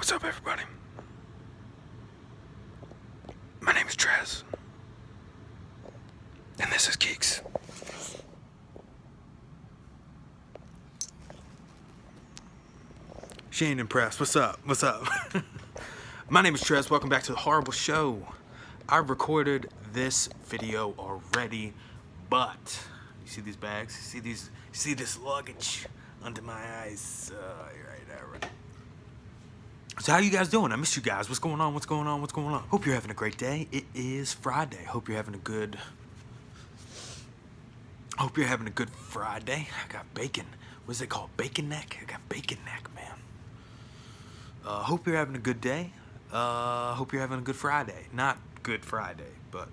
What's up, everybody? My name is Trez, and this is Geeks. She ain't impressed. What's up? What's up? My name is Trez. Welcome back to the Horrorable Show. I recorded this video already, but you see these bags? You see this luggage under my eyes? All right. So how you guys doing? I miss you guys. What's going on? Hope you're having a great day. It is Friday. Hope you're having a good Friday. I got bacon. What's it called? Bacon neck? I got bacon neck, man. Hope you're having a good day. Hope you're having a good Friday. Not Good Friday, but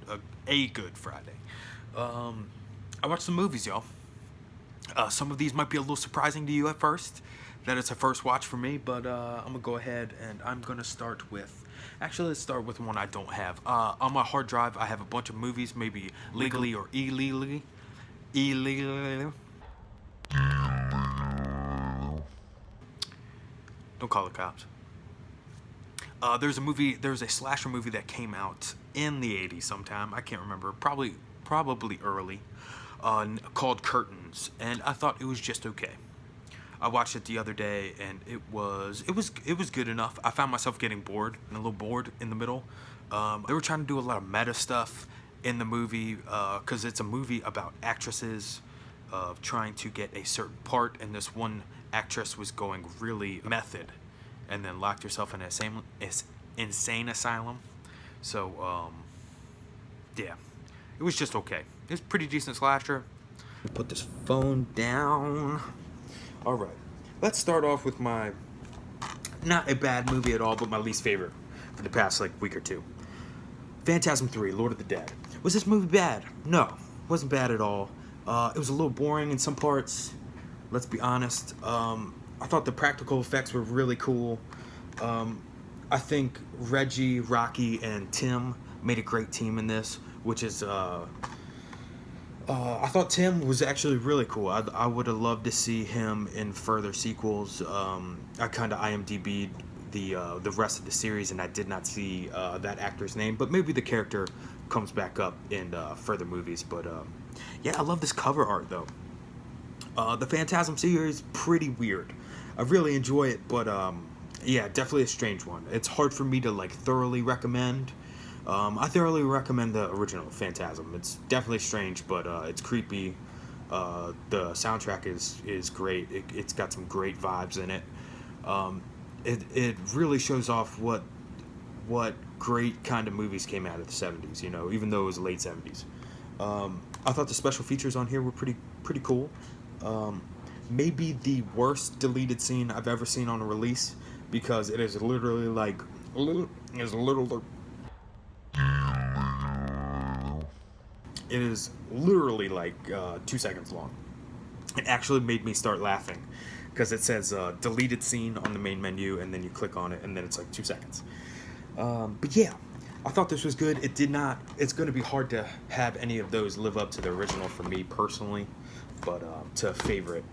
a good Friday. I watched some movies, y'all. Some of these might be a little surprising to you at first, that it's a first watch for me, but I'm going to go ahead and I'm going to start with... Actually, let's start with one I don't have. On my hard drive, I have a bunch of movies, maybe legally or illegally. Don't call the cops. There's a slasher movie that came out in the 80s sometime. I can't remember. Probably early. Called Curtains, and I thought it was just okay. I watched it the other day, and it was good enough. I found myself getting bored, and a little bored in the middle. They were trying to do a lot of meta stuff in the movie, because it's a movie about actresses trying to get a certain part, and this one actress was going really method, and then locked herself in an insane asylum. So, yeah, it was just okay. It was a pretty decent slasher. Put this phone down. All right, let's start off with my, not a bad movie at all, but my least favorite for the past week or two. Phantasm 3, Lord of the Dead. Was this movie bad? No, it wasn't bad at all. It was a little boring in some parts. Let's be honest. I thought the practical effects were really cool. I think Reggie, Rocky, and Tim made a great team in this, which is... I thought Tim was actually really cool. I would have loved to see him in further sequels. I kind of IMDb'd the rest of the series, and I did not see that actor's name, but maybe the character comes back up in further movies. But yeah, I love this cover art though. The Phantasm series, pretty weird. I really enjoy it, but yeah, definitely a strange one. It's hard for me to thoroughly recommend. I thoroughly recommend the original Phantasm. It's definitely strange, but it's creepy. The soundtrack is great. It's got some great vibes in it. It really shows off what great kind of movies came out of the 70s, even though it was late 70s. I thought the special features on here were pretty cool. Maybe the worst deleted scene I've ever seen on a release, because it is literally It is literally 2 seconds long. It actually made me start laughing, because it says deleted scene on the main menu, and then you click on it, and then it's 2 seconds. But yeah, I thought this was good. It's going to be hard to have any of those live up to the original for me personally, but to favorite.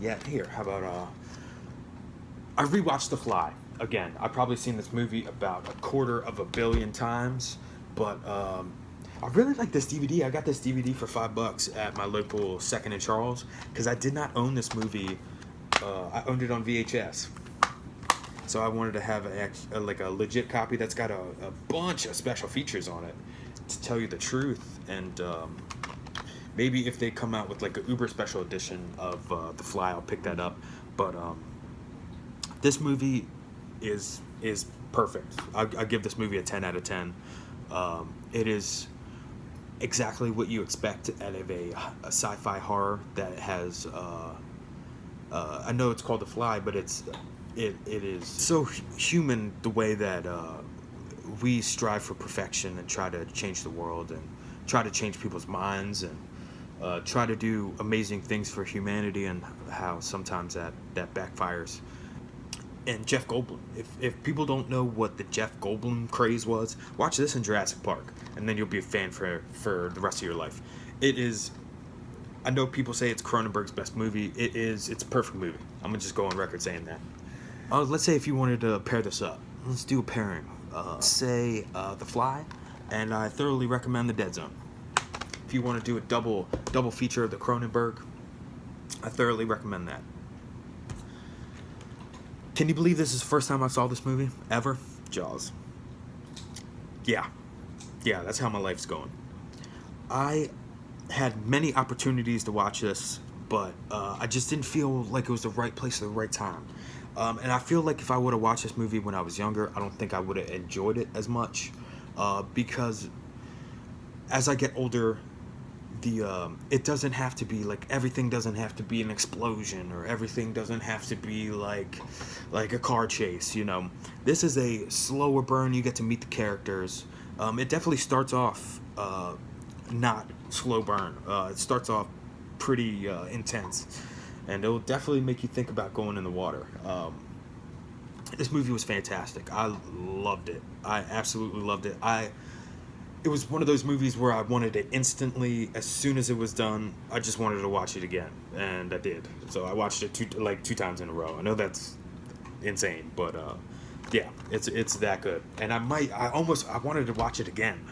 Yeah, here, how about, I rewatched The Fly again. I've probably seen this movie about 250 million times, but I really like this DVD. I got this DVD for $5 at my local 2nd and Charles, because I did not own this movie. I owned it on VHS. So I wanted to have a legit copy that's got a bunch of special features on it, to tell you the truth. And maybe if they come out with a uber special edition of The Fly, I'll pick that up. But this movie is perfect. I give this movie a 10 out of 10. It is exactly what you expect out of a sci-fi horror that has I know it's called The Fly, but it is so human, the way that we strive for perfection and try to change the world and try to change people's minds and try to do amazing things for humanity, and how sometimes that backfires. And Jeff Goldblum. If people don't know what the Jeff Goldblum craze was, watch this in Jurassic Park, and then you'll be a fan for the rest of your life. It is... I know people say it's Cronenberg's best movie. It's a perfect movie. I'm going to just go on record saying that. Let's say if you wanted to pair this up. let's do a pairing. Say The Fly, and I thoroughly recommend The Dead Zone. If you want to do a double feature of the Cronenberg, I thoroughly recommend that. Can you believe this is the first time I saw this movie ever? Jaws. Yeah, that's how my life's going. I had many opportunities to watch this, but I just didn't feel like it was the right place at the right time. And I feel like if I would have watched this movie when I was younger, I don't think I would have enjoyed it as much, because as I get older, it doesn't have to be like, everything doesn't have to be an explosion, or everything doesn't have to be like a car chase. This is a slower burn. You get to meet the characters. It definitely starts off not slow burn. It starts off pretty intense, and it'll definitely make you think about going in the water. This movie was fantastic. I loved it. I absolutely loved it. It was one of those movies where I wanted it instantly. As soon as it was done, I just wanted to watch it again, and I did. So I watched it two times in a row. I know that's insane, but yeah, it's that good. And I wanted to watch it again,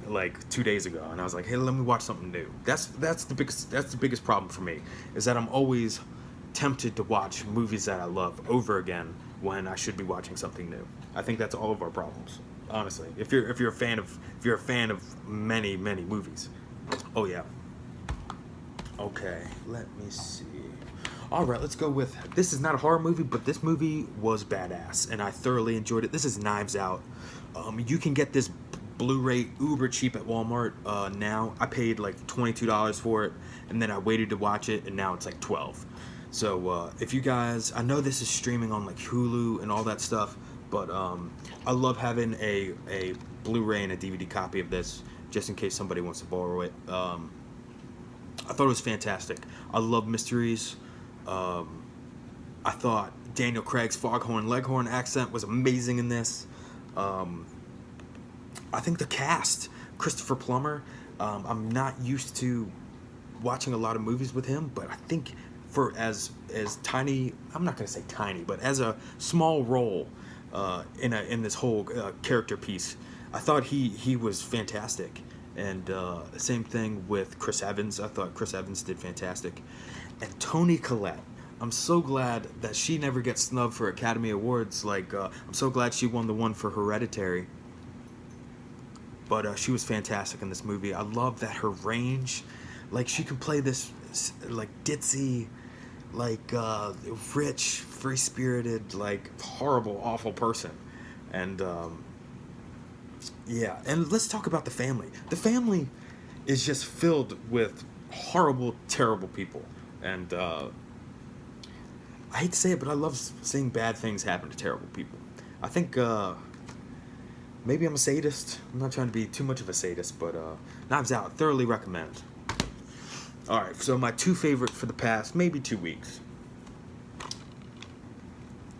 like 2 days ago, and I was like, hey, let me watch something new. That's the biggest problem for me, is that I'm always tempted to watch movies that I love over again when I should be watching something new. I think that's all of our problems. Honestly, if you're a fan of many movies. Oh yeah. Okay, let me see. All right, let's go with, this is not a horror movie, but this movie was badass, and I thoroughly enjoyed it. This is Knives Out. You can get this Blu-ray uber cheap at Walmart now. I paid like $22 for it, and then I waited to watch it, and now it's like $12. So if you guys, I know this is streaming on like Hulu and all that stuff, but I love having a Blu-ray and a DVD copy of this, just in case somebody wants to borrow it. I thought it was fantastic. I love mysteries. I thought Daniel Craig's Foghorn Leghorn accent was amazing in this. I think the cast, Christopher Plummer, I'm not used to watching a lot of movies with him, but I think for as tiny, I'm not going to say tiny, but as a small role in this whole character piece, I thought he was fantastic. And same thing with Chris Evans. I thought Chris Evans did fantastic. And Toni Collette, I'm so glad that she never gets snubbed for Academy Awards. Like, I'm so glad she won the one for Hereditary. But she was fantastic in this movie. I love that her range, like she can play this like ditzy, like rich, free-spirited, like horrible, awful person. And yeah, and let's talk about the family. The family is just filled with horrible, terrible people. And I hate to say it, but I love seeing bad things happen to terrible people. I think maybe I'm a sadist. I'm not trying to be too much of a sadist, but Knives Out, thoroughly recommend. Alright, so my two favorite for the past maybe 2 weeks.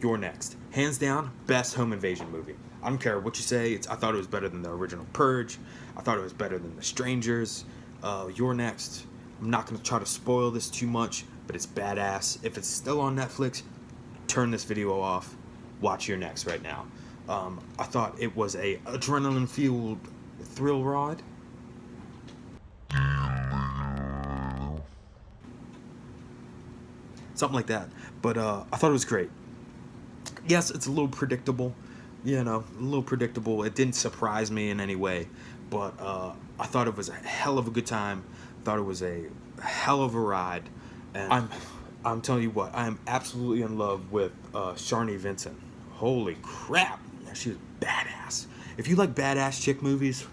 Youre Next. Hands down, best home invasion movie. I don't care what you say. I thought it was better than the original Purge. I thought it was better than The Strangers. Youre Next. I'm not going to try to spoil this too much, but it's badass. If it's still on Netflix, turn this video off. Watch Youre Next right now. I thought it was a adrenaline-fueled thrill ride. Something like that. But I thought it was great. Yes, it's a little predictable. A little predictable. It didn't surprise me in any way. But I thought it was a hell of a good time. I thought it was a hell of a ride. And I'm telling you what, I am absolutely in love with Sharni Vincent. Holy crap. She was badass. If you like badass chick movies,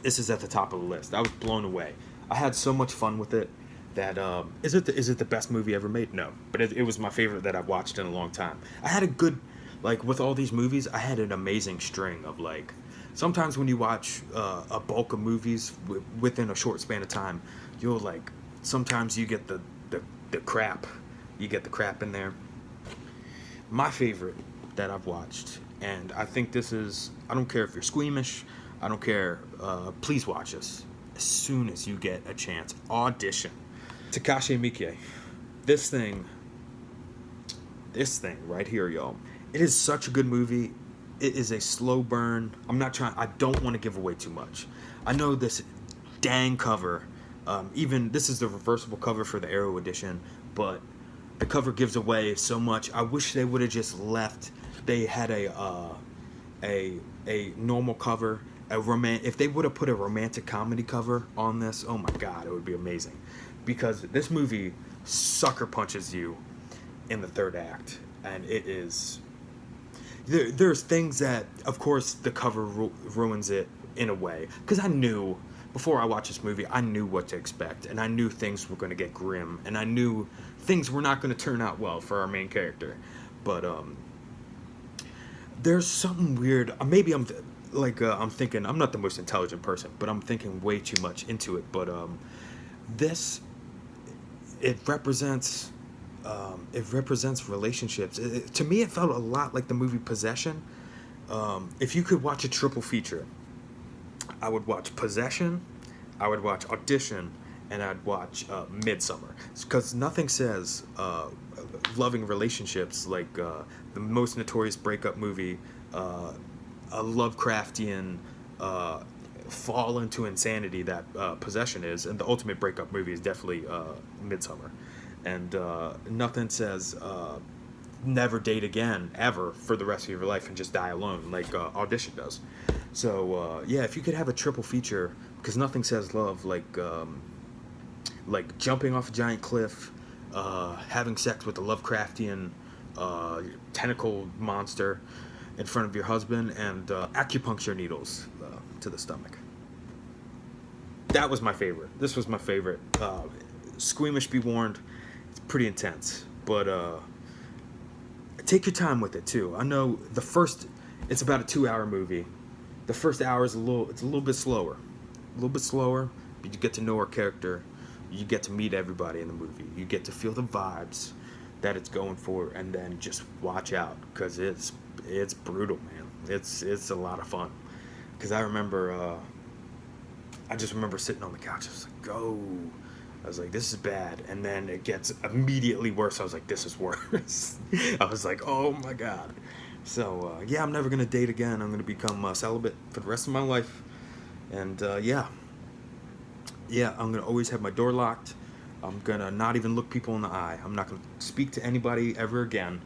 this is at the top of the list. I was blown away. I had so much fun with it that is it the best movie ever made? No, but it was my favorite that I've watched in a long time. I had a good, like with all these movies, I had an amazing string of like, sometimes when you watch a bulk of movies within a short span of time, you'll like, sometimes you get the crap. You get the crap in there. My favorite that I've watched, and I think this is, I don't care if you're squeamish, I don't care, please watch this as soon as you get a chance. Audition. Takashi Miike. This thing right here, y'all, It is such a good movie. It is a slow burn. I don't want to give away too much. I know this dang cover, even this is the reversible cover for the Arrow edition, but the cover gives away so much. I wish they would have just left. They had a normal cover, if they would have put a romantic comedy cover on this, oh my god, it would be amazing. Because this movie sucker punches you in the third act, and it is there's things that, of course, the cover ruins it in a way. Because I knew, before I watched this movie, I knew what to expect. And I knew things were going to get grim. And I knew things were not going to turn out well for our main character. But there's something weird. Maybe I'm thinking, I'm not the most intelligent person, but I'm thinking way too much into it. But this, it represents relationships. To me, it felt a lot like the movie Possession. If you could watch a triple feature, I would watch Possession, I would watch Audition, and I'd watch Midsummer. Because nothing says loving relationships like the most notorious breakup movie, a Lovecraftian fall into insanity that Possession is, and the ultimate breakup movie is definitely Midsummer. And nothing says never date again, ever, for the rest of your life and just die alone, like Audition does. So, yeah, if you could have a triple feature, because nothing says love like jumping off a giant cliff, having sex with a Lovecraftian tentacle monster in front of your husband, and acupuncture needles to the stomach. That was my favorite. This was my favorite. Squeamish be warned. It's pretty intense, but take your time with it too. I know it's about a 2-hour movie. The first hour is a little bit slower, but you get to know our character. You get to meet everybody in the movie. You get to feel the vibes that it's going for, and then just watch out, because it's brutal, man. It's a lot of fun. Because I just remember sitting on the couch. I was like, go. I was like, this is bad. And then it gets immediately worse. I was like, this is worse. I was like, oh my God. So, yeah, I'm never going to date again. I'm going to become celibate for the rest of my life. And, yeah, I'm going to always have my door locked. I'm going to not even look people in the eye. I'm not going to speak to anybody ever again.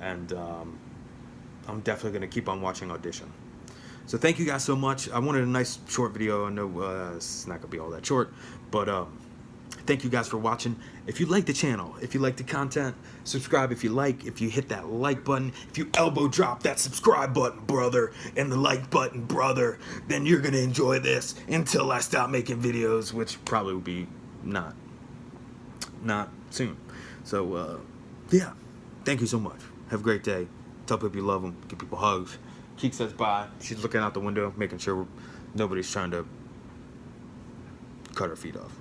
And I'm definitely going to keep on watching Audition. So thank you guys so much. I wanted a nice short video. I know it's not going to be all that short. But thank you guys for watching. If you like the channel, if you like the content, subscribe if you like. If you hit that like button, if you elbow drop that subscribe button, brother, and the like button, brother, then you're going to enjoy this until I stop making videos, which probably will be not soon. So, yeah, thank you so much. Have a great day. Tell people you love them. Give people hugs. Keek says bye. She's looking out the window, making sure nobody's trying to cut her feet off.